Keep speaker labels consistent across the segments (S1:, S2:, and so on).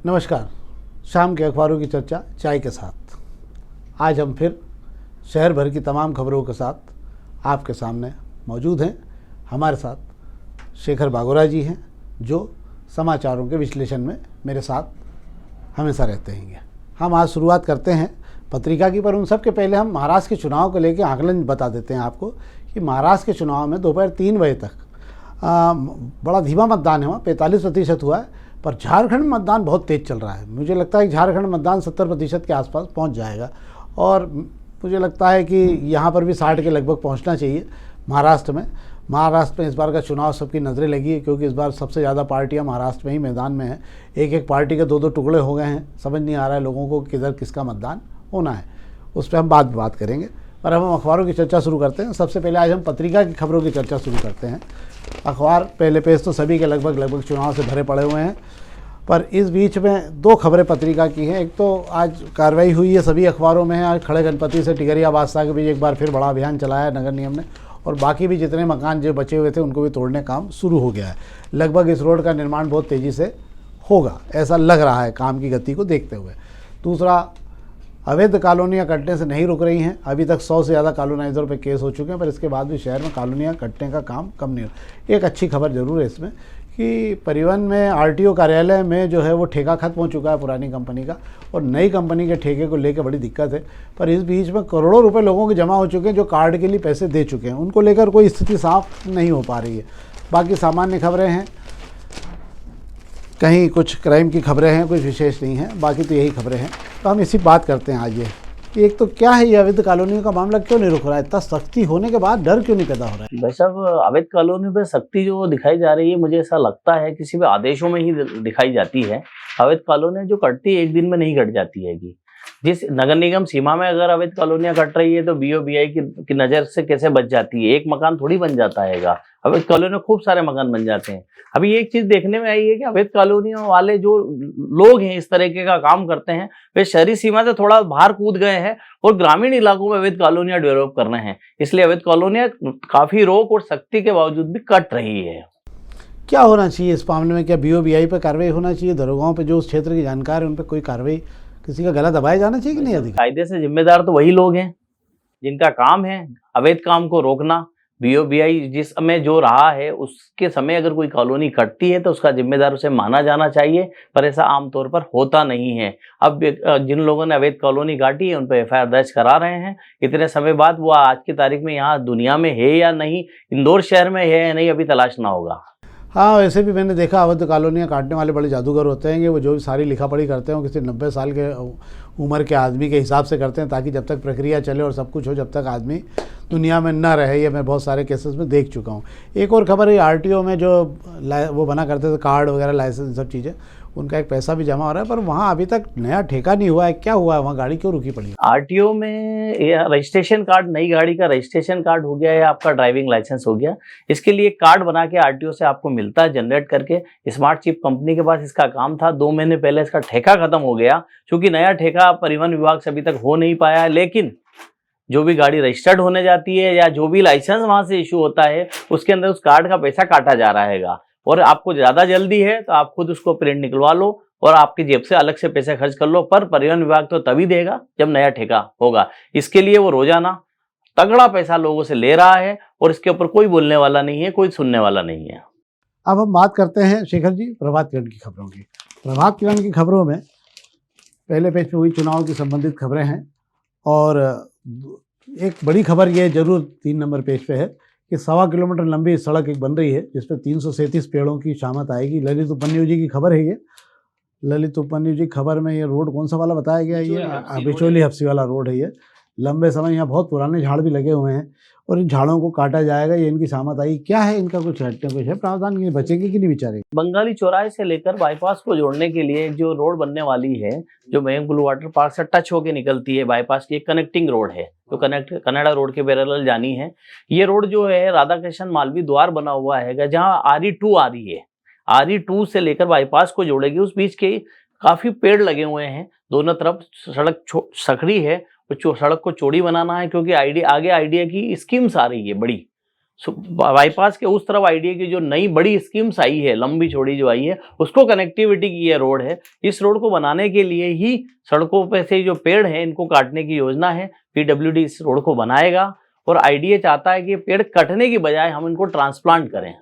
S1: नमस्कार। शाम के अखबारों की चर्चा चाय के साथ आज हम फिर शहर भर की तमाम खबरों के साथ आपके सामने मौजूद हैं। हमारे साथ शेखर बागोरा जी हैं जो समाचारों के विश्लेषण में मेरे साथ हमेशा रहते हैं। हम आज शुरुआत करते हैं पत्रिका की, पर उन सब के पहले हम महाराष्ट्र के चुनाव को लेकर आकलन बता देते हैं आपको कि महाराष्ट्र के चुनाव में दोपहर 3 बजे तक बड़ा धीमा मतदान हुआ, 45% हुआ है, पर झारखंड मतदान बहुत तेज़ चल रहा है। मुझे लगता है कि झारखंड मतदान 70% के आसपास पहुंच जाएगा और मुझे लगता है कि यहाँ पर भी 60 के लगभग पहुंचना चाहिए। महाराष्ट्र में इस बार का चुनाव सबकी नज़रें लगी है क्योंकि इस बार सबसे ज़्यादा पार्टियां महाराष्ट्र में ही मैदान में हैं। एक पार्टी के 2 टुकड़े हो गए हैं, समझ नहीं आ रहा है लोगों को किधर किसका मतदान होना है। उस पर हम बाद में बात करेंगे, पर हम अखबारों की चर्चा शुरू करते हैं। सबसे पहले आज हम पत्रिका की खबरों की चर्चा शुरू करते हैं। अखबार पहले पेज तो सभी के लगभग चुनाव से भरे पड़े हुए हैं, पर इस बीच में 2 खबरें पत्रिका की हैं। एक तो आज कार्रवाई हुई है सभी अखबारों में है। आज खड़े गणपति से टिकरिया बादशाह के बीच एक बार फिर बड़ा अभियान चलाया नगर निगम ने, और बाकी भी जितने मकान जो बचे हुए थे उनको भी तोड़ने का काम शुरू हो गया है। लगभग इस रोड का निर्माण बहुत तेज़ी से होगा, ऐसा लग रहा है काम की गति को देखते हुए। दूसरा, अवैध कॉलोनियाँ कटने से नहीं रुक रही हैं। अभी तक 100 से ज़्यादा कॉलोनाइजर पे केस हो चुके हैं, पर इसके बाद भी शहर में कॉलोनियाँ कटने का काम कम नहीं हो। एक अच्छी खबर ज़रूर है इसमें कि परिवहन में आरटीओ कार्यालय में जो है वो ठेका खत्म हो चुका है पुरानी कंपनी का, और नई कंपनी के ठेके को लेकर बड़ी दिक्कत है। पर इस बीच में करोड़ों रुपए लोगों के जमा हो चुके हैं जो कार्ड के लिए पैसे दे चुके हैं, उनको लेकर कोई स्थिति साफ नहीं हो पा रही है। बाकी सामान्य खबरें हैं, कहीं कुछ क्राइम की खबरें हैं, कुछ विशेष नहीं है, बाकी तो यही खबरें हैं। तो हम इसी बात करते हैं आज ये कि एक तो क्या है ये अवैध कॉलोनियों का मामला क्यों नहीं रुक रहा है? इतना सख्ती होने के बाद डर क्यों नहीं पैदा हो रहा है?
S2: भाई साहब, अवैध कॉलोनी पे सख्ती जो दिखाई जा रही है, मुझे ऐसा लगता है किसी भी आदेशों में ही दिखाई जाती है। अवैध कॉलोनी जो कटती है एक दिन में नहीं कट जाती है कि जिस नगर निगम सीमा में अगर अवैध कॉलोनियां कट रही है तो बीओबीआई की नजर से कैसे बच जाती है? एक मकान थोड़ी बन जाता है, अवैध कॉलोनी में खूब सारे मकान बन जाते हैं। अभी एक चीज देखने में आई है कि अवैध कॉलोनियों वाले जो लोग हैं इस तरीके का काम करते हैं, वे शहरी सीमा से थोड़ा बाहर कूद गए हैं और ग्रामीण इलाकों में अवैध कॉलोनियां डेवलप कर रहे हैं। इसलिए अवैध कॉलोनियां काफी रोक और सख्ती के बावजूद भी कट रही है।
S1: क्या होना चाहिए इस मामले में? क्या बीओबीआई पर कार्रवाई होना चाहिए? दरोगाओं पर जो उस क्षेत्र की जानकार है उन पर कोई कार्रवाई, किसी का गला दबाया जाना चाहिए कि नहीं? अधिक
S2: कायदे से जिम्मेदार तो वही लोग हैं जिनका काम है अवैध काम को रोकना। बीओबीआई जिस समय जो रहा है उसके समय अगर कोई कॉलोनी कटती है तो उसका जिम्मेदार उसे माना जाना चाहिए, पर ऐसा आमतौर पर होता नहीं है। अब जिन लोगों ने अवैध कॉलोनी काटी है उन पर एफआईआर दर्ज करा रहे हैं। इतने समय बाद वो आज की तारीख में यहाँ दुनिया में है या नहीं, इंदौर शहर में है या नहीं, अभी तलाशना होगा।
S1: हाँ, वैसे भी मैंने देखा अवैध कॉलोनियाँ काटने वाले बड़े जादूगर होते हैं कि वो जो भी सारी लिखा पढ़ी करते हैं वो किसी 90 साल के उम्र के आदमी के हिसाब से करते हैं, ताकि जब तक प्रक्रिया चले और सब कुछ हो जब तक आदमी दुनिया में न रहे। ये मैं बहुत सारे केसेस में देख चुका हूँ। एक और खबर है, आरटीओ में जो वो बना करते थे कार्ड वगैरह, लाइसेंस, सब चीज़ें, उनका एक पैसा भी जमा हो रहा है, पर वहाँ अभी तक नया ठेका नहीं हुआ है। क्या हुआ है वहाँ? गाड़ी क्यों रुकी पड़ी?
S2: आरटीओ में रजिस्ट्रेशन कार्ड, नई गाड़ी का रजिस्ट्रेशन कार्ड हो गया या आपका ड्राइविंग लाइसेंस हो गया, इसके लिए कार्ड बना के आरटीओ से आपको मिलता है जनरेट करके। स्मार्ट चिप कंपनी के पास इसका काम था। 2 महीने पहले इसका ठेका खत्म हो गया। चूंकि नया ठेका परिवहन विभाग से अभी तक हो नहीं पाया है, लेकिन जो भी गाड़ी रजिस्टर्ड होने जाती है या जो भी लाइसेंस वहां से इशू होता है उसके अंदर उस कार्ड का पैसा काटा जा रहा है। और आपको ज्यादा जल्दी है तो आप खुद उसको प्रिंट निकलवा लो और आपकी जेब से अलग से पैसे खर्च कर लो, पर परिवहन विभाग तो तभी देगा जब नया ठेका होगा। इसके लिए वो रोजाना तगड़ा पैसा लोगों से ले रहा है और इसके ऊपर कोई बोलने वाला नहीं है, कोई सुनने वाला नहीं है।
S1: अब हम बात करते हैं शेखर जी प्रभात किरण की खबरों की। प्रभात किरण की खबरों में पहले पेज पे हुई चुनाव की संबंधित खबरें हैं, और एक बड़ी खबर ये जरूर 3 नंबर पेज पे है कि 1.25 किलोमीटर लंबी सड़क एक बन रही है जिसपे 337 पेड़ों की शामत आएगी। ललित उपन्यु जी की खबर है ये। ललित उपन्यु जी खबर में ये रोड कौन सा वाला बताया गया है? ये बिचौली हफ्सी वाला रोड है ये। लंबे समय यहाँ बहुत पुराने झाड़ भी लगे हुए हैं और इन झाड़ों को काटा जाएगा, ये इनकी शामत आई। क्या है इनका? कुछ हटने कुछ है प्रावधान की? बचेंगे कि नहीं बेचारे?
S2: बंगाली चौराहे से लेकर बाईपास को जोड़ने के लिए जो रोड बनने वाली है, जो मयंक ब्लू वाटर पार्क से टच होके निकलती है बाईपास की, एक कनेक्टिंग रोड है जो कनाडा रोड के पैरेलल जानी है। ये रोड जो है राधा कृष्ण मालवीय द्वार बना हुआ है जहाँ RE2 आ रही है। RE2 से लेकर बाईपास को जोड़ेगी। उस बीच के काफी पेड़ लगे हुए हैं, दोनों तरफ सड़क सकड़ी है, सड़क को चौड़ी बनाना है क्योंकि आगे आइडिया की स्कीम्स आ रही है बड़ी, बाईपास के उस तरफ आईडीए की जो नई बड़ी स्कीम्स आई है, लंबी चौड़ी जो आई है, उसको कनेक्टिविटी की ये रोड है। इस रोड को बनाने के लिए ही सड़कों पे से जो पेड़ हैं इनको काटने की योजना है। पीडब्ल्यूडी इस रोड को बनाएगा और आईडीए चाहता है कि पेड़ कटने की बजाय हम इनको ट्रांसप्लांट करें।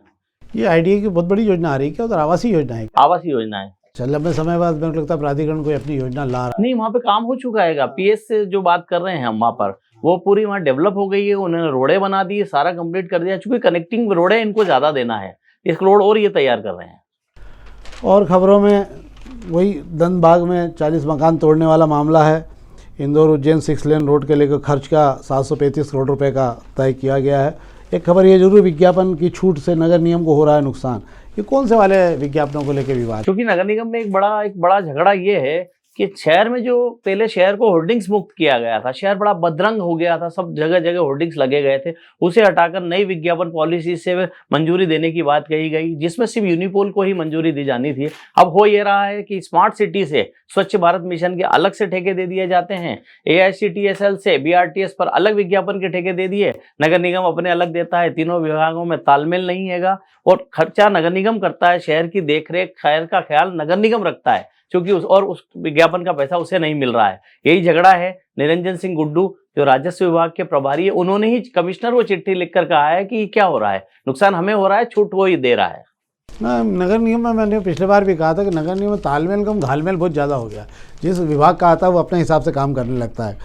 S1: ये आईडीए की बहुत बड़ी योजना आ रही है क्या? उधर आवासीय योजना है?
S2: आवासीय योजना है।
S1: चल, लंबे समय बाद मेरे को लगता है प्राधिकरण कोई अपनी योजना ला रहा
S2: नहीं, वहाँ पे काम हो चुका है। पीएस से जो बात कर रहे हैं हम, वहाँ पर वो पूरी वहाँ डेवलप हो गई है, उन्होंने रोडें बना दी, सारा कंप्लीट कर दिया। चूंकि कनेक्टिंग रोडें इनको ज़्यादा देना है, इस रोड और ये तैयार कर रहे हैं।
S1: और खबरों में वही धनबाद में 40 मकान तोड़ने वाला मामला है। इंदौर उज्जैन 6 लेन रोड के लेकर खर्च का 735 करोड़ रुपए का तय किया गया है। एक खबर ये जरूर, विज्ञापन की छूट से नगर निगम को हो रहा है नुकसान। ये कौन से वाले विज्ञापनों को लेकर विवाद?
S2: क्योंकि नगर निगम में एक बड़ा झगड़ा ये है कि शहर में जो पहले शहर को होर्डिंग्स मुक्त किया गया था, शहर बड़ा बदरंग हो गया था, सब जगह जगह होर्डिंग्स लगे गए थे, उसे हटाकर नई विज्ञापन पॉलिसी से मंजूरी देने की बात कही गई, जिसमें सिर्फ यूनिपोल को ही मंजूरी दी जानी थी। अब हो ये रहा है कि स्मार्ट सिटी से, स्वच्छ भारत मिशन के अलग से ठेके दे दिए जाते हैं, AICTSL से BRTS पर अलग विज्ञापन के ठेके दे दिए, नगर निगम अपने अलग देता है। तीनों विभागों में तालमेल नहीं हैगा और खर्चा नगर निगम करता है। शहर की देखरेख, शहर का ख्याल नगर निगम रखता है, क्योंकि उस विज्ञापन का पैसा उसे नहीं मिल रहा है। यही झगड़ा है। निरंजन सिंह गुड्डू जो राजस्व विभाग के प्रभारी है, उन्होंने ही कमिश्नर को चिट्ठी लिखकर कहा है कि क्या हो रहा है, नुकसान हमें हो रहा है, छूट वो ही दे रहा है।
S1: नगर निगम में मैंने पिछले बार भी कहा था कि नगर निगम में तालमेल कम घालमेल बहुत ज़्यादा हो गया। जिस विभाग का आता है वो अपने हिसाब से काम करने लगता है,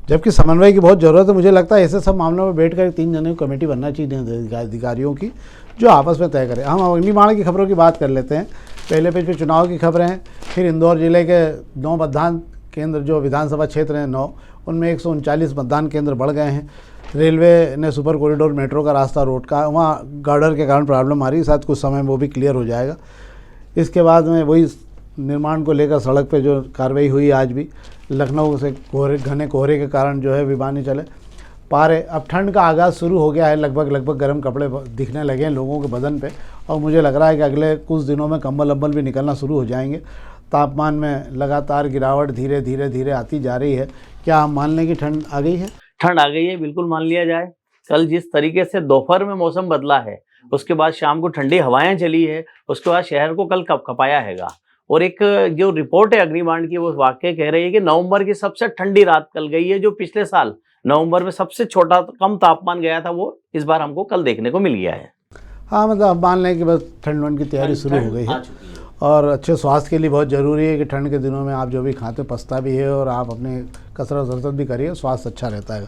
S1: जबकि समन्वय की बहुत ज़रूरत है। मुझे लगता है ऐसे सब मामलों में बैठकर 3 जने की कमेटी बनना चाहिए अधिकारियों की, जो आपस में तय करें। हम अग्निबाण की खबरों की बात कर लेते हैं। पहले पेज पे चुनाव की खबरें हैं, फिर इंदौर जिले के 9 मतदान केंद्र जो विधानसभा क्षेत्र हैं 9, उनमें 139 मतदान केंद्र बढ़ गए हैं। रेलवे ने सुपर कॉरिडोर मेट्रो का रास्ता रोड का, वहाँ गार्डर के कारण प्रॉब्लम आ रही है, शायद कुछ समय में वो भी क्लियर हो जाएगा। इसके बाद में वही निर्माण को लेकर सड़क पे जो कार्रवाई हुई आज भी, लखनऊ से घने कोहरे के कारण जो है विमान नहीं चले पारे। अब ठंड का आगाज़ शुरू हो गया है, लगभग गर्म कपड़े दिखने लगे हैं लोगों के बदन पे, और मुझे लग रहा है कि अगले कुछ दिनों में कंबल अम्बल भी निकलना शुरू हो जाएंगे। तापमान में लगातार गिरावट धीरे धीरे आती जा रही है। क्या हम मान लें कि ठंड आ गई है?
S2: ठंड आ गई है, बिल्कुल मान लिया जाए। कल जिस तरीके से दोपहर में मौसम बदला है, उसके बाद शाम को ठंडी हवाएं चली है, उसके बाद शहर को कल कपकपाया हैगा। और एक जो रिपोर्ट है अग्निबाण की, वो वाकई कह रही है कि नवंबर की सबसे ठंडी रात कल गई है। जो पिछले साल नवंबर में सबसे छोटा कम तापमान गया था, वो इस बार हमको कल देखने को मिल गया है।
S1: हाँ, मतलब अब मान लें कि बस ठंड की तैयारी शुरू हो गई है। और अच्छे स्वास्थ्य के लिए बहुत ज़रूरी है कि ठंड के दिनों में आप जो भी खाते पछता भी है, और आप अपने कसरत वरसत भी करिए, स्वास्थ्य अच्छा रहता है।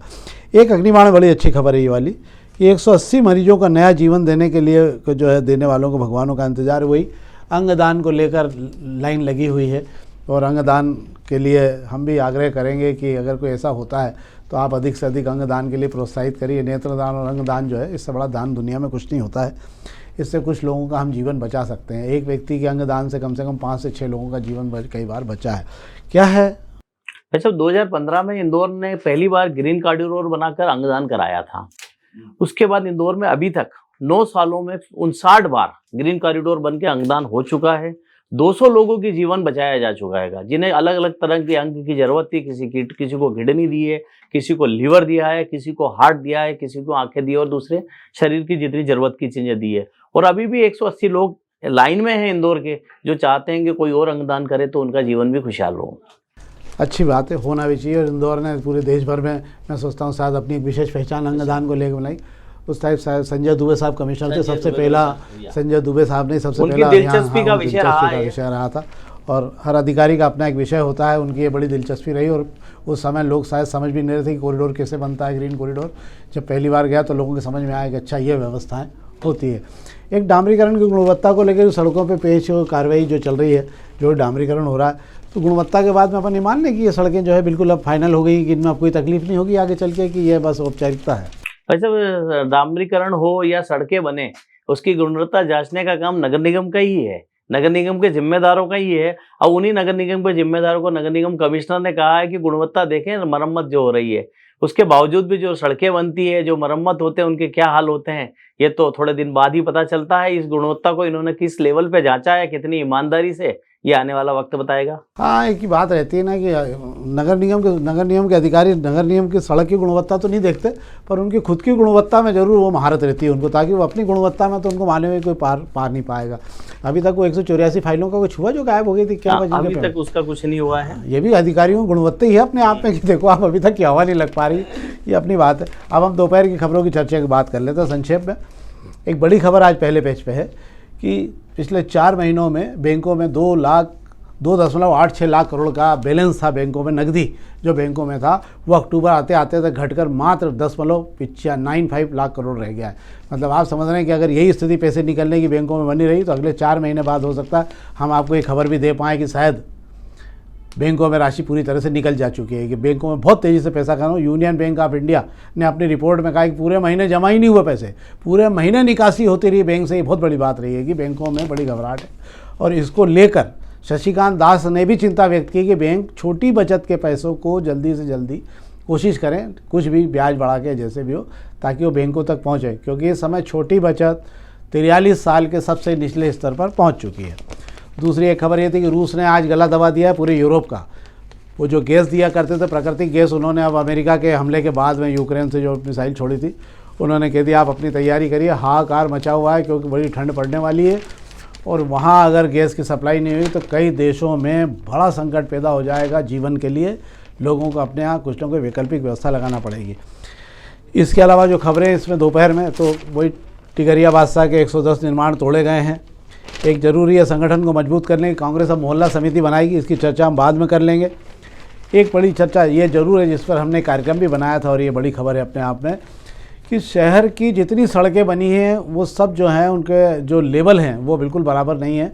S1: एक अग्निबाण में बड़ी अच्छी खबर है ये वाली कि 180 मरीजों का नया जीवन देने के लिए जो है देने वालों को भगवानों का इंतजार है। वही अंगदान को लेकर लाइन लगी हुई है, और अंगदान के लिए हम भी आग्रह करेंगे कि अगर कोई ऐसा होता है तो आप अधिक से अधिक अंगदान के लिए प्रोत्साहित करिए। नेत्रदान और अंगदान जो है, इससे बड़ा दान दुनिया में कुछ नहीं होता है। इससे कुछ लोगों का हम जीवन बचा सकते हैं। एक व्यक्ति के अंगदान से कम 5 से 6 लोगों का जीवन कई बार बचा है। क्या है
S2: अच्छा, 2015 में इंदौर ने पहली बार ग्रीन कॉरिडोर बनाकर अंगदान कराया था। उसके बाद इंदौर में अभी तक 9 सालों में 59 बार ग्रीन कॉरिडोर बन के अंगदान हो चुका है। 200 लोगों की जीवन बचाया जा चुका है, जिन्हें अलग अलग तरह के अंग की जरूरत थी। किसी को किडनी दी है, किसी को लीवर दिया है, किसी को हार्ट दिया है, किसी को आंखें दी है, और दूसरे शरीर की जितनी जरूरत की चीजें दी है। और अभी भी 180 लोग लाइन में हैं इंदौर के, जो चाहते हैं कि कोई और अंगदान करे तो उनका जीवन भी खुशहाल हो।
S1: अच्छी बात है, होना भी चाहिए। और इंदौर ने पूरे देश भर में, मैं सोचता हूँ, शायद अपनी एक विशेष पहचान अंगदान को लेकर बनाई। उस टाइप संजय दुबे साहब कमिश्नर थे, सबसे पहला संजय दुबे साहब ने सबसे पहला
S2: दिलचस्पी का विषय
S1: रहा था। और हर अधिकारी का अपना एक विषय होता है, उनकी ये बड़ी दिलचस्पी रही। और उस समय लोग शायद समझ भी नहीं रहे थे कि कॉरिडोर कैसे बनता है, ग्रीन कॉरिडोर। जब पहली बार गया तो लोगों के समझ में आया कि अच्छा ये व्यवस्थाएं होती है। एक डामरीकरण की गुणवत्ता को लेकर जो सड़कों पे पेश कार्रवाई जो चल रही है, जो डामरीकरण हो रहा है, तो गुणवत्ता के बाद में अपन ये मान लें कि ये सड़कें जो है बिल्कुल अब फाइनल हो गई, कि इनमें अब कोई तकलीफ नहीं होगी आगे चल के, कि ये बस औपचारिकता है।
S2: वैसे डामरीकरण हो या सड़कें बने, उसकी गुणवत्ता जांचने का काम नगर निगम का ही है, नगर निगम के जिम्मेदारों का ही है। और उन्हीं नगर निगम के जिम्मेदारों को नगर निगम कमिश्नर ने कहा है कि गुणवत्ता देखें, मरम्मत जो हो रही है उसके बावजूद भी जो सड़कें बनती है, जो मरम्मत होते हैं, उनके क्या हाल होते हैं, ये तो थोड़े दिन बाद ही पता चलता है। इस गुणवत्ता को इन्होंने किस लेवल पे जांचा है, कितनी ईमानदारी से, ये आने वाला वक्त बताएगा।
S1: हाँ, एक ही बात रहती है ना कि नगर निगम के अधिकारी नगर निगम की सड़क की गुणवत्ता तो नहीं देखते, पर उनकी खुद की गुणवत्ता में जरूर वो महारत रहती है उनको, ताकि वो अपनी गुणवत्ता में तो उनको माने हुए कोई पार नहीं पाएगा। अभी तक वो 184 फाइलों का कुछ हुआ जो गायब हो गई थी, क्या वजह?
S2: अभी तक उसका कुछ नहीं हुआ है।
S1: ये भी अधिकारियों की गुणवत्ता ही है अपने आप में कि देखो आप अभी तक की हवा नहीं लग पा रही, ये अपनी बात है। अब हम दोपहर की खबरों की चर्चा की बात कर लेते हैं संक्षेप में। एक बड़ी खबर आज पहले पेज पे है कि पिछले 4 महीनों में बैंकों में 2.86 लाख करोड़ का बैलेंस था बैंकों में, नकदी जो बैंकों में था वो अक्टूबर आते आते तक घटकर मात्र 10.95 लाख करोड़ रह गया है। मतलब आप समझ रहे हैं कि अगर यही स्थिति पैसे निकलने की बैंकों में बनी रही तो अगले 4 महीने बाद हो सकता है हम आपको ये खबर भी दे पाएँ कि शायद बैंकों में राशि पूरी तरह से निकल जा चुकी है, कि बैंकों में बहुत तेज़ी से पैसा खाना। यूनियन बैंक ऑफ इंडिया ने अपनी रिपोर्ट में कहा कि पूरे महीने जमा ही नहीं हुए पैसे, पूरे महीने निकासी होती रही बैंक से। ये बहुत बड़ी बात रही है कि बैंकों में बड़ी घबराहट है, और इसको लेकर शशिकांत दास ने भी चिंता व्यक्त की कि बैंक छोटी बचत के पैसों को जल्दी से जल्दी कोशिश करें, कुछ भी ब्याज बढ़ा के जैसे भी हो, ताकि वो बैंकों तक पहुँचे, क्योंकि इस समय छोटी बचत 43 साल के सबसे निचले स्तर पर पहुँच चुकी है। दूसरी एक खबर ये थी कि रूस ने आज गला दबा दिया है पूरे यूरोप का। वो जो गैस दिया करते थे, प्राकृतिक गैस, उन्होंने अब अमेरिका के हमले के बाद में यूक्रेन से जो मिसाइल छोड़ी थी, उन्होंने कह दिया आप अपनी तैयारी करिए, हाहाकार मचा हुआ है क्योंकि बड़ी ठंड पड़ने वाली है, और वहाँ अगर गैस की सप्लाई नहीं हुई तो कई देशों में बड़ा संकट पैदा हो जाएगा जीवन के लिए। लोगों को अपने यहाँ कुछ ना कोई वैकल्पिक व्यवस्था लगाना पड़ेगी। इसके अलावा जो खबरें इसमें दोपहर में, तो वही टिकरिया बादशाह के 110 निर्माण तोड़े गए हैं। एक ज़रूरी है, संगठन को मजबूत करने की कांग्रेस अब मोहल्ला समिति बनाएगी, इसकी चर्चा हम बाद में कर लेंगे। एक बड़ी चर्चा ये ज़रूर है जिस पर हमने कार्यक्रम भी बनाया था, और ये बड़ी खबर है अपने आप में, कि शहर की जितनी सड़कें बनी हैं वो सब जो हैं उनके जो लेवल हैं वो बिल्कुल बराबर नहीं है,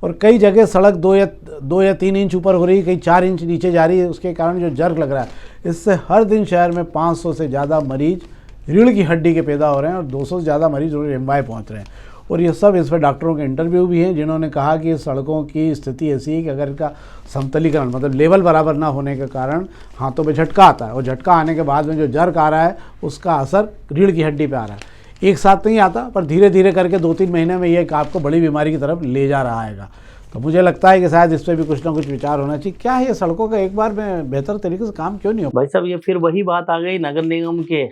S1: और कई जगह सड़क 2 या 3 इंच ऊपर हो रही है, कहीं 4 इंच नीचे जा रही है। उसके कारण जो जर्क लग रहा है, इससे हर दिन शहर में 500 से ज़्यादा मरीज रीढ़ की हड्डी के पैदा हो रहे हैं, और 200 से ज़्यादा मरीज एमवाई पहुँच रहे हैं। और ये सब, इस पर डॉक्टरों के इंटरव्यू भी हैं जिन्होंने कहा कि सड़कों की स्थिति ऐसी है कि अगर इनका समतलीकरण मतलब लेवल बराबर ना होने के कारण हाथों में झटका आता है, और झटका आने के बाद में जो जर्क आ रहा है उसका असर रीढ़ की हड्डी पे आ रहा है। एक साथ नहीं आता, पर धीरे धीरे करके 2-3 महीने में ये आपको बड़ी बीमारी की तरफ ले जा रहा है। तो मुझे लगता है कि शायद इस पर भी कुछ ना कुछ विचार होना चाहिए। क्या है ये सड़कों का एक बार में बेहतर तरीके से काम क्यों नहीं हो?
S2: भाई साहब, ये फिर वही बात आ गई, नगर निगम के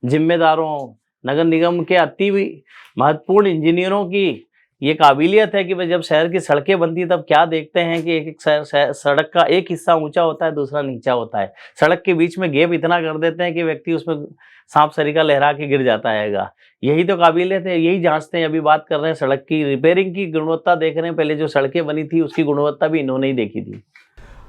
S2: जिम्मेदारों, नगर निगम के अति महत्वपूर्ण इंजीनियरों की ये काबिलियत है कि भाई जब शहर की सड़कें बनती है तब क्या देखते हैं कि एक सड़क का एक हिस्सा ऊंचा होता है, दूसरा नीचा होता है। सड़क के बीच में गैप इतना कर देते हैं कि व्यक्ति उसमें सांप सरीका लहरा के गिर जाता है। यही तो काबिलियत है, यही जांचते हैं। अभी बात कर रहे हैं सड़क की रिपेयरिंग की गुणवत्ता देख रहे हैं, पहले जो सड़कें बनी थी उसकी गुणवत्ता भी इन्होंने ही देखी थी।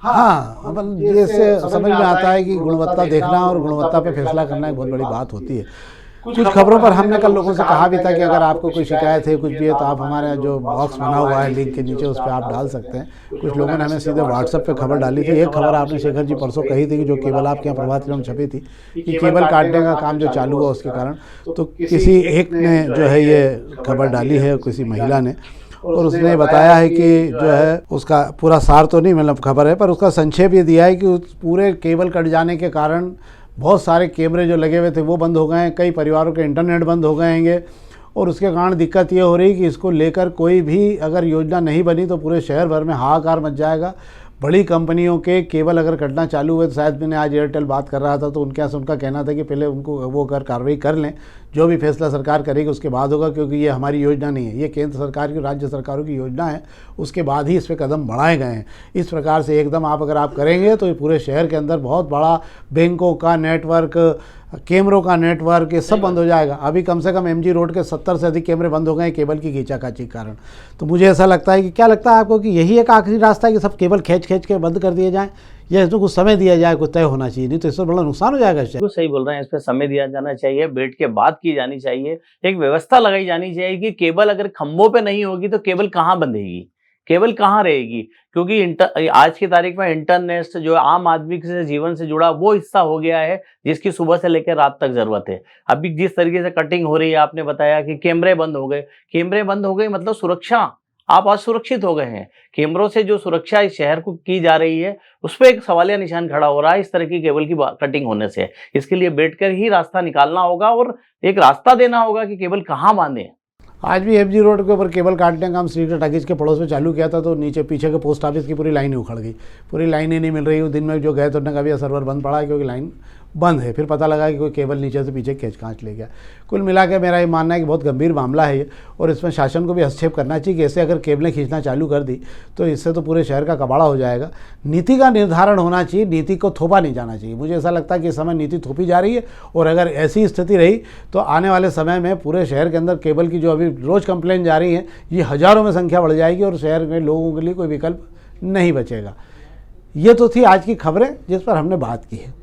S1: हाँ, मतलब जैसे समझ में आता है कि गुणवत्ता देखना और गुणवत्ता पे फैसला करना एक बहुत बड़ी बात होती है। कुछ खबरों पर हमने कल लोगों से कहा भी था कि अगर आपको कोई शिकायत है, कुछ भी है, तो आप हमारे जो बॉक्स बना हुआ है लिंक के नीचे, उस पर आप डाल सकते हैं। कुछ लोगों ने हमें सीधे व्हाट्सएप पे खबर डाली थी। एक खबर आपने शेखर जी परसों कही थी कि जो केबल आपके यहाँ प्रभात खबर में छपी थी कि केबल काटने का काम जो चालू हुआ उसके कारण, तो किसी एक ने जो है ये खबर डाली है, किसी महिला ने, और उसने बताया है कि जो है उसका पूरा सार तो नहीं मतलब खबर है, पर उसका संक्षेप ये दिया है कि उस पूरे केबल कट जाने के कारण बहुत सारे कैमरे जो लगे हुए थे वो बंद हो गए हैं, कई परिवारों के इंटरनेट बंद हो गए हैं, और उसके कारण दिक्कत ये हो रही कि इसको लेकर कोई भी अगर योजना नहीं बनी तो पूरे शहर भर में हाहाकार मच जाएगा। बड़ी कंपनियों के केबल अगर कटना चालू हुए, तो शायद मैंने आज एयरटेल बात कर रहा था तो उनके यहाँ से उनका कहना था कि पहले उनको वो अगर कार्रवाई कर लें, जो भी फैसला सरकार करेगी उसके बाद होगा, क्योंकि ये हमारी योजना नहीं है, ये केंद्र सरकार की, राज्य सरकारों की योजना है, उसके बाद ही इस पर कदम बढ़ाए गए हैं। इस प्रकार से एकदम अगर आप करेंगे तो ये पूरे शहर के अंदर बहुत बड़ा बैंकों का नेटवर्क, कैमरों का नेटवर्क, ये सब बंद हो जाएगा। अभी कम से कम MG रोड के 70 से अधिक कैमरे बंद हो गए केबल की खींचाखाची के कारण। तो मुझे ऐसा लगता है कि, क्या लगता है आपको कि यही एक आखिरी रास्ता है कि सब केबल खींच के बंद कर दिए जाएँ, या इसमें कुछ समय दिया जाए, कुछ तय होना चाहिए? नहीं तो इससे बड़ा नुकसान हो जाएगा।
S2: तो सही बोल रहे हैं, इस पर समय दिया जाना चाहिए, बैठ के बात की जानी चाहिए, एक व्यवस्था लगाई जानी चाहिए कि केबल अगर खंभों पे नहीं होगी तो केबल कहाँ बंधेगी, केबल कहाँ रहेगी। क्योंकि आज की तारीख में इंटरनेट जो आम आदमी के जीवन से जुड़ा वो हिस्सा हो गया है जिसकी सुबह से लेकर रात तक जरूरत है। अभी जिस तरीके से कटिंग हो रही है, आपने बताया कि कैमरे बंद हो गए, कैमरे बंद हो गए मतलब सुरक्षा आप आज सुरक्षित हो गए हैं। कैमरों से जो सुरक्षा इस शहर को की जा रही है, उस पे एक सवालिया निशान खड़ा हो रहा है इस तरह की केबल की कटिंग होने से। इसके लिए बैठकर ही रास्ता निकालना होगा और एक रास्ता देना होगा कि केबल कहाँ बांधे।
S1: आज भी एफजी रोड के ऊपर केबल काटने का काम श्रीकृष्ण टाकीज के पड़ोस में चालू किया था, तो नीचे पीछे के पोस्ट ऑफिस की पूरी लाइन ही उखड़ गई, पूरी लाइन ही नहीं मिल रही। दिन में जो गए तो उन्होंने कहा भैया सर्वर बंद पड़ा है क्योंकि लाइन बंद है। फिर पता लगा कि कोई केबल नीचे से पीछे खींच कांच ले गया। कुल मिला के मेरा ये मानना है कि बहुत गंभीर मामला है ये, और इसमें शासन को भी हस्तक्षेप करना चाहिए कि ऐसे अगर केबलें खींचना चालू कर दी तो इससे तो पूरे शहर का कबाड़ा हो जाएगा। नीति का निर्धारण होना चाहिए, नीति को थोपा नहीं जाना चाहिए। मुझे ऐसा लगता है कि इस समय नीति थोपी जा रही है, और अगर ऐसी स्थिति रही तो आने वाले समय में पूरे शहर के अंदर केबल की जो अभी रोज़ कंप्लेन जा रही है, ये हज़ारों में संख्या बढ़ जाएगी और शहर में लोगों के लिए कोई विकल्प नहीं बचेगा। ये तो थी आज की खबरें जिस पर हमने बात की है।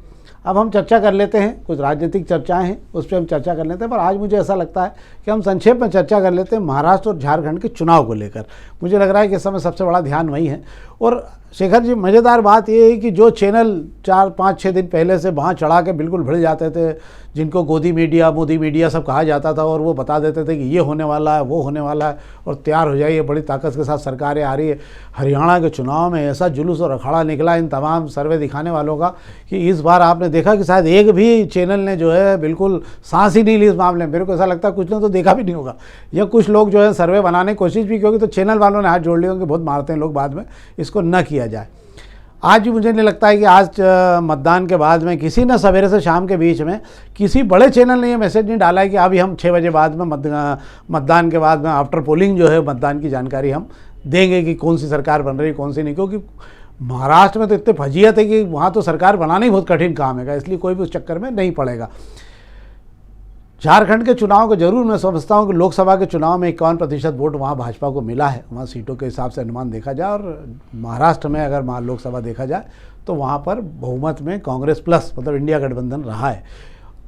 S1: अब हम चर्चा कर लेते हैं, कुछ राजनीतिक चर्चाएं हैं उस पर हम चर्चा कर लेते हैं, पर आज मुझे ऐसा लगता है कि हम संक्षेप में चर्चा कर लेते हैं महाराष्ट्र और झारखंड के चुनाव को लेकर। मुझे लग रहा है कि इस समय सबसे बड़ा ध्यान वही है। और शेखर जी, मज़ेदार बात ये है कि जो चैनल 4-5-6 दिन पहले से वहाँ चढ़ा के बिल्कुल भिड़ जाते थे, जिनको गोदी मीडिया मोदी मीडिया सब कहा जाता था, और वो बता देते थे कि ये होने वाला है वो होने वाला है और तैयार हो जाइए, बड़ी ताकत के साथ सरकारें आ रही है। हरियाणा के चुनाव में ऐसा जुलूस और अखाड़ा निकला इन तमाम सर्वे दिखाने वालों का कि इस बार आपने देखा कि शायद एक भी चैनल ने जो है बिल्कुल सांस ही नहीं ली इस मामले में। मेरे को ऐसा लगता है कुछ ने तो देखा भी नहीं होगा, या कुछ लोग जो है सर्वे बनाने की कोशिश भी क्योंकि तो चैनल वालों ने हाथ जोड़ लिए होंगे, बहुत मारते हैं लोग बाद में, इसको न किया जाए। आज भी मुझे नहीं लगता है कि आज मतदान के बाद में किसी ने सवेरे से शाम के बीच में किसी बड़े चैनल ने ये मैसेज नहीं डाला है कि अभी हम 6 बजे बाद में मतदान के बाद में आफ्टर पोलिंग जो है मतदान की जानकारी हम देंगे कि कौन सी सरकार बन रही है कौन सी नहीं, क्योंकि महाराष्ट्र में तो इतने फजीयत है कि वहाँ तो सरकार बनाना ही बहुत कठिन काम है, इसलिए कोई भी उस चक्कर में नहीं पड़ेगा। झारखंड के चुनाव को जरूर मैं समझता हूँ कि लोकसभा के चुनाव में 51% वोट वहाँ भाजपा को मिला है, वहाँ सीटों के हिसाब से अनुमान देखा जाए, और महाराष्ट्र में अगर लोकसभा देखा जाए तो वहाँ पर बहुमत में कांग्रेस प्लस मतलब इंडिया गठबंधन रहा है।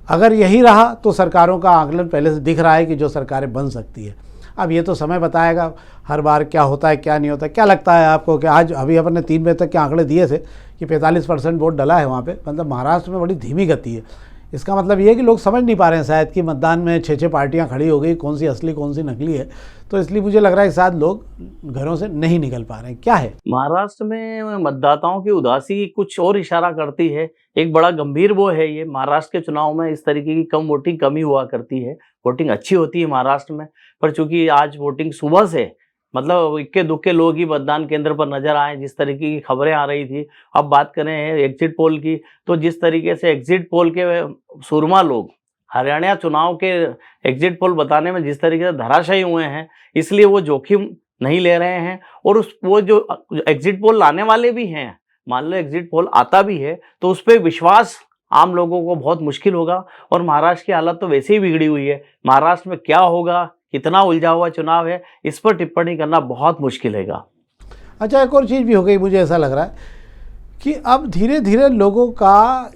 S1: अगर यही रहा तो सरकारों का आकलन पहले से दिख रहा है कि जो सरकारें बन सकती है। अब ये तो समय बताएगा हर बार क्या होता है क्या नहीं होता है। क्या लगता है आपको कि आज अभी अपन ने 3 बजे तक के आंकड़े दिए थे कि 45% वोट डला है वहाँ पे, मतलब महाराष्ट्र में बड़ी धीमी गति है। इसका मतलब ये है कि लोग समझ नहीं पा रहे हैं शायद कि मतदान में 6-6 पार्टियां खड़ी हो गई, कौन सी असली कौन सी नकली है, तो इसलिए मुझे लग रहा है कि शायद लोग घरों से नहीं निकल पा रहे हैं। क्या है
S2: महाराष्ट्र में मतदाताओं की उदासी कुछ और इशारा करती है। एक बड़ा गंभीर वो है ये, महाराष्ट्र के चुनाव में इस तरीके की कम वोटिंग कमी हुआ करती है, वोटिंग अच्छी होती है महाराष्ट्र में, पर चूंकि आज वोटिंग सुबह से मतलब इक्के दुक्के लोग ही मतदान केंद्र पर नजर आए, जिस तरीके की खबरें आ रही थी। अब बात करें एग्जिट पोल की, तो जिस तरीके से एग्जिट पोल के सुरमा लोग हरियाणा चुनाव के एग्जिट पोल बताने में जिस तरीके से धराशायी हुए हैं, इसलिए वो जोखिम नहीं ले रहे हैं। और वो जो एग्जिट पोल लाने वाले भी हैं, मान लो एग्जिट पोल आता भी है तो उस पर विश्वास आम लोगों को बहुत मुश्किल होगा। और महाराष्ट्र की हालत तो वैसे ही बिगड़ी हुई है। महाराष्ट्र में क्या होगा, कितना उलझा हुआ चुनाव है, इस पर टिप्पणी करना बहुत मुश्किल है।
S1: अच्छा, एक और चीज़ भी हो गई, मुझे ऐसा लग रहा है कि अब धीरे धीरे लोगों का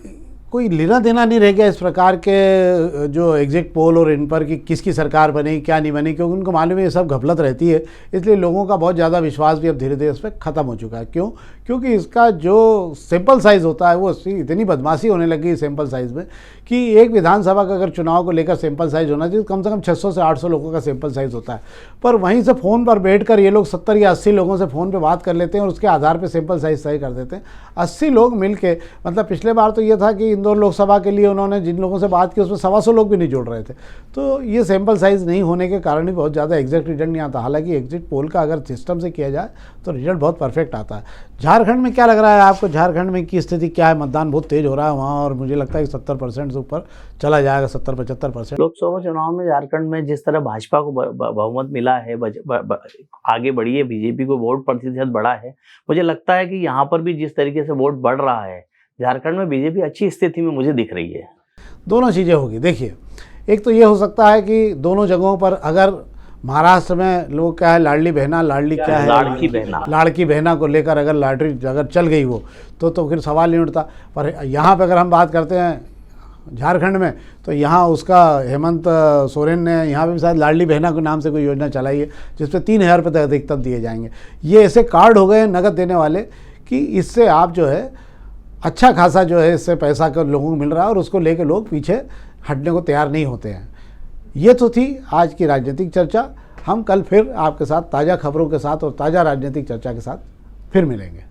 S1: कोई लेना देना नहीं रह गया इस प्रकार के जो एग्जिट पोल और इन पर कि किसकी सरकार बनी क्या नहीं बनी, क्योंकि उनको मालूम है ये सब घपलत रहती है। इसलिए लोगों का बहुत ज़्यादा विश्वास भी अब धीरे धीरे इस पर ख़त्म हो चुका है। क्यों? क्योंकि इसका जो सैंपल साइज़ होता है वो इतनी बदमाशी होने लगी सैंपल साइज़ में कि एक विधानसभा का अगर चुनाव को लेकर सैंपल साइज़ होना चाहिए कम से कम 600 से 800 लोगों का सैंपल साइज़ होता है। पर वहीं से फ़ोन पर बैठकर ये लोग 70 या 80 लोगों से फ़ोन पे बात कर लेते हैं और उसके आधार पे सैंपल साइज़ तय कर देते हैं। 80 लोग मिल के, मतलब पिछले बार तो ये था कि इंदौर लोकसभा के लिए उन्होंने जिन लोगों से बात की उसमें 125 लोग भी नहीं जोड़ रहे थे। तो ये सैंपल साइज़ नहीं होने के कारण ही बहुत ज़्यादा एग्जैक्ट रिजल्ट नहीं आता। हालांकि एग्जिट पोल का अगर सिस्टम से किया जाए तो रिजल्ट बहुत परफेक्ट आता है। झारखंड में क्या लग रहा है आपको? झारखंड में की स्थिति क्या है? मतदान बहुत तेज हो रहा है वहाँ और मुझे लगता है कि 70% से ऊपर चला जाएगा, 70-75%।
S2: लोकसभा चुनाव में झारखंड में जिस तरह भाजपा को बहुमत मिला है, आगे बढ़ी है, बीजेपी को वोट प्रतिशत बढ़ा है, मुझे लगता है कि यहाँ पर भी जिस तरीके से वोट बढ़ रहा है झारखंड में बीजेपी अच्छी स्थिति में मुझे दिख रही है।
S1: दोनों चीज़ें होगी। देखिए, एक तो ये हो सकता है कि दोनों जगहों पर अगर महाराष्ट्र में लोग क्या है लाडली बहना, लाडली क्या है लाड़की बहना को लेकर अगर लॉटरी अगर चल गई वो तो फिर सवाल नहीं उठता। पर यहाँ पे अगर हम बात करते हैं झारखंड में तो यहाँ उसका हेमंत सोरेन ने यहाँ पे भी शायद लाडली बहना के नाम से कोई योजना चलाई है जिसपे 3,000 रुपये तक अधिकतम दिए जाएंगे। ये ऐसे कार्ड हो गए नगद देने वाले कि इससे आप जो है अच्छा खासा जो है इससे पैसा का लोगों को मिल रहा है और उसको लेकर लोग पीछे हटने को तैयार नहीं होते हैं। ये तो थी आज की राजनीतिक चर्चा। हम कल फिर आपके साथ ताज़ा खबरों के साथ और ताज़ा राजनीतिक चर्चा के साथ फिर मिलेंगे।